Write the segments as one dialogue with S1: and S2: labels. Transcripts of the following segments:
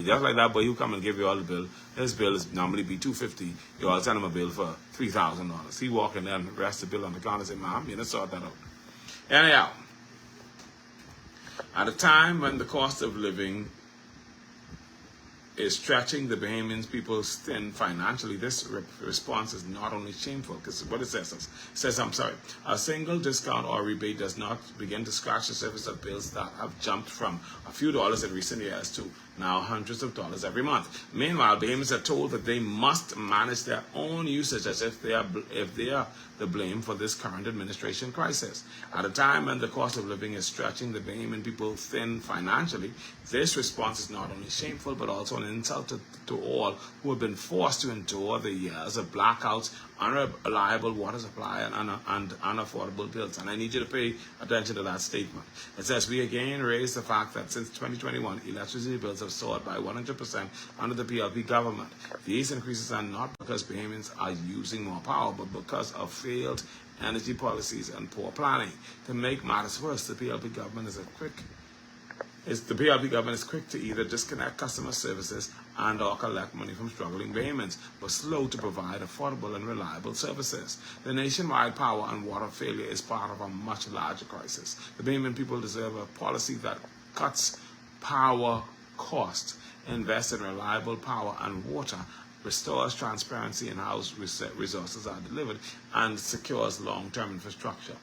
S1: just like that boy who come and give you all the bill, his bill is normally be $250. You all send him a bill for $3,000. He walk in there and rest the bill on the counter and say, ma'am, you didn't sort that out. Anyhow, at a time when the cost of living is stretching the Bahamian people's thin financially, this response is not only shameful, because what it says, I'm sorry, a single discount or rebate does not begin to scratch the surface of bills that have jumped from a few dollars in recent years to now hundreds of dollars every month. Meanwhile, Bahamians are told that they must manage their own usage as if they are the blame for this current administration crisis. At a time when the cost of living is stretching the Bahamian people thin financially, this response is not only shameful but also an insult to all who have been forced to endure the years of blackouts, unreliable water supply, and unaffordable bills. And I need you to pay attention to that statement. It says, we again raise the fact that since 2021, electricity bills have soared by 100% under the PLP government. These increases are not because Bahamians are using more power, but because of failed energy policies and poor planning. To make matters worse, the PLP government is quick to either disconnect customer services and or collect money from struggling Bahamians, but slow to provide affordable and reliable services. The nationwide power and water failure is part of a much larger crisis. The Bahamian people deserve a policy that cuts power cost, invests in reliable power and water, restores transparency in how resources are delivered, and secures long-term infrastructure.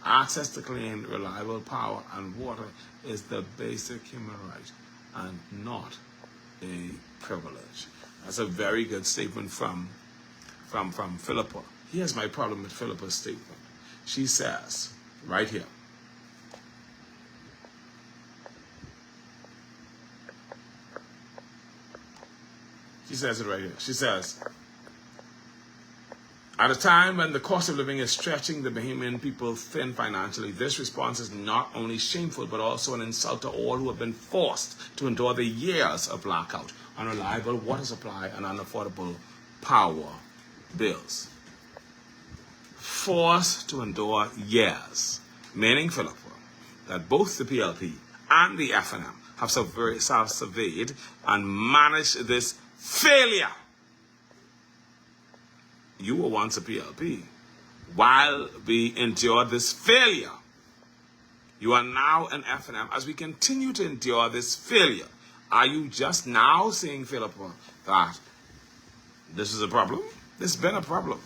S1: Access to clean, reliable power and water is the basic human right and not a privilege. That's a very good statement from Philippa. Here's my problem with Philippa's statement. She says, right here, she says it right here. She says, at a time when the cost of living is stretching the Bahamian people thin financially, this response is not only shameful, but also an insult to all who have been forced to endure the years of blackout, unreliable water supply, and unaffordable power bills. Forced to endure years, meaning, Philippa, that both the PLP and the FNM have surveyed and managed this failure. You were once a PLP. While we endured this failure, you are now an FNM. As we continue to endure this failure, are you just now seeing, Philippa, that this is a problem? This has been a problem.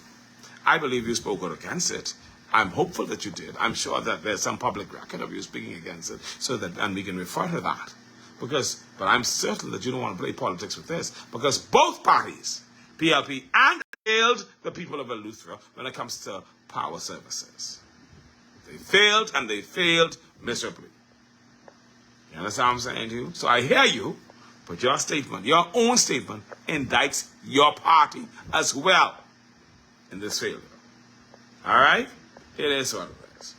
S1: I believe you spoke out against it. I'm hopeful that you did. I'm sure that there's some public record of you speaking against it, and we can refer to that. But I'm certain that you don't want to play politics with this, because both parties, PLP and failed the people of Eleuthera when it comes to power services. They failed, and they failed miserably. You understand what I'm saying to you? So I hear you, but your statement, your own statement, indicts your party as well in this failure. All right? It is what it is.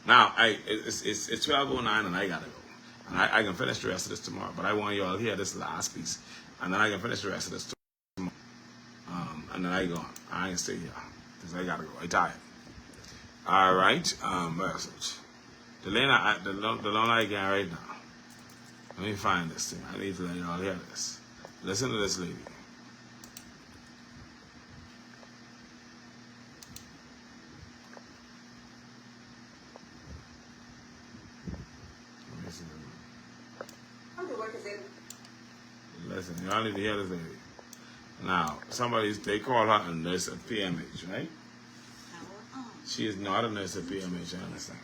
S1: Now, it's 12:09 and I got to go. And I can finish the rest of this tomorrow, but I want you all to hear this last piece. And then I can finish the rest of this tomorrow. And then I go. I ain't stay here because I got to go. I tired. All right. Message. The loan I get right now. Let me find this thing. I need to let you all hear this. Listen to this lady. Listen, you all need to hear this lady. Now, they call her a nurse at PMH, right? She is not a nurse at PMH, I understand.